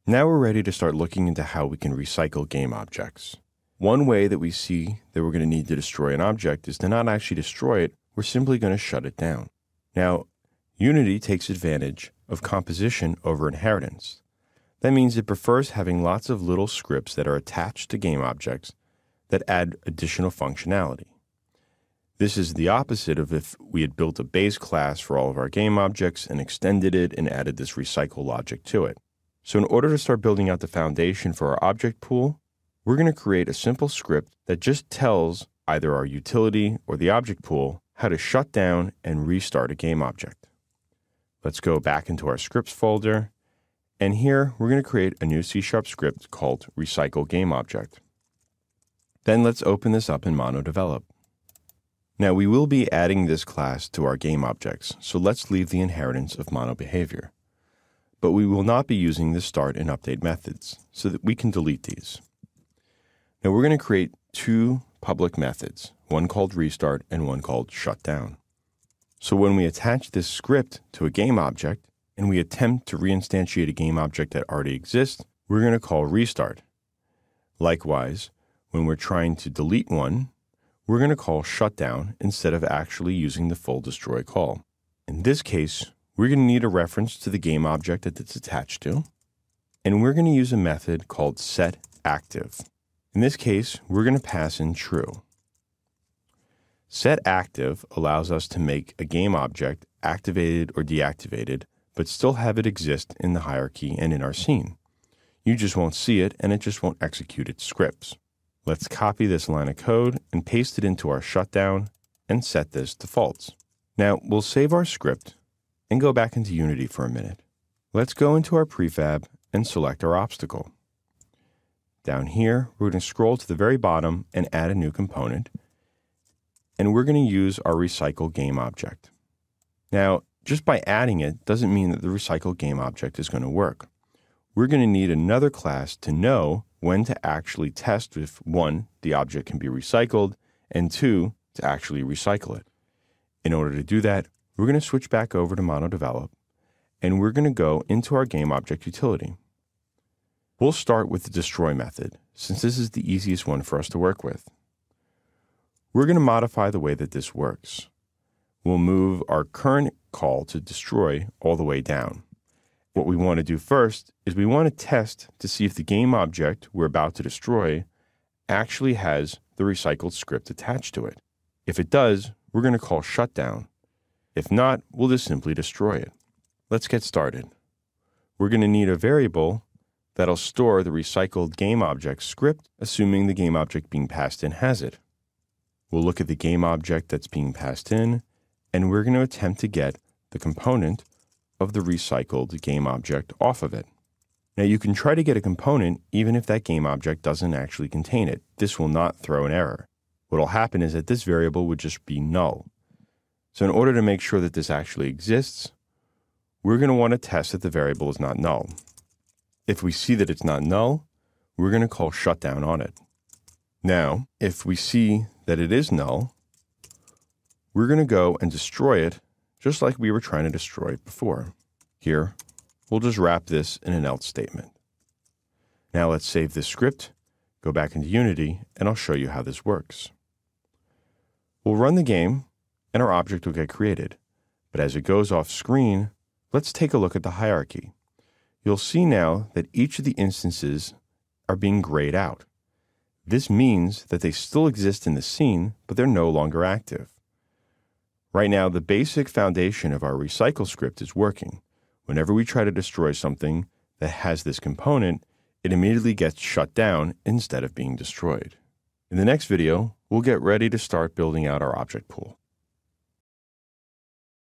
Now we're ready to start looking into how we can recycle game objects. One way that we see that we're going to need to destroy an object is to not actually destroy it, we're simply going to shut it down. Now, Unity takes advantage of composition over inheritance. That means it prefers having lots of little scripts that are attached to game objects that add additional functionality. This is the opposite of if we had built a base class for all of our game objects and extended it and added this recycle logic to it. So in order to start building out the foundation for our object pool, we're going to create a simple script that just tells either our utility or the object pool how to shut down and restart a game object. Let's go back into our scripts folder, and here we're going to create a new C# script called recycle game object. Then let's open this up in MonoDevelop. Now we will be adding this class to our game objects, so let's leave the inheritance of MonoBehavior. But we will not be using the start and update methods, so that we can delete these. Now we're going to create two public methods, one called restart and one called shutdown. So when we attach this script to a game object and we attempt to reinstantiate a game object that already exists, we're going to call restart. Likewise, when we're trying to delete one, we're going to call shutdown instead of actually using the full destroy call. In this case, we're going to need a reference to the game object that it's attached to, and we're going to use a method called setActive. In this case, we're going to pass in true. SetActive allows us to make a game object activated or deactivated, but still have it exist in the hierarchy and in our scene. You just won't see it, and it just won't execute its scripts. Let's copy this line of code and paste it into our shutdown and set this to false. Now, we'll save our script and go back into Unity for a minute. Let's go into our prefab and select our obstacle. Down here, we're going to scroll to the very bottom and add a new component, and we're going to use our recycle game object. Now, just by adding it doesn't mean that the recycle game object is going to work. We're going to need another class to know when to actually test if, one, the object can be recycled, and two, to actually recycle it. In order to do that, we're going to switch back over to MonoDevelop, and we're going to go into our game object utility. We'll start with the destroy method, since this is the easiest one for us to work with. We're going to modify the way that this works. We'll move our current call to destroy all the way down. What we want to do first is we want to test to see if the game object we're about to destroy actually has the recycled script attached to it. If it does, we're going to call shutdown. If not, we'll just simply destroy it. Let's get started. We're going to need a variable that'll store the recycled game object script, assuming the game object being passed in has it. We'll look at the game object that's being passed in, and we're going to attempt to get the component of the recycled game object off of it. Now you can try to get a component even if that game object doesn't actually contain it. This will not throw an error. What will happen is that this variable would just be null. So in order to make sure that this actually exists, we're going to want to test that the variable is not null. If we see that it's not null, we're going to call shutdown on it. Now, if we see that it is null, we're going to go and destroy it just like we were trying to destroy it before. Here, we'll just wrap this in an else statement. Now let's save this script, go back into Unity, and I'll show you how this works. We'll run the game, and our object will get created. But as it goes off screen, let's take a look at the hierarchy. You'll see now that each of the instances are being grayed out. This means that they still exist in the scene, but they're no longer active. Right now, the basic foundation of our recycle script is working. Whenever we try to destroy something that has this component, it immediately gets shut down instead of being destroyed. In the next video, we'll get ready to start building out our object pool.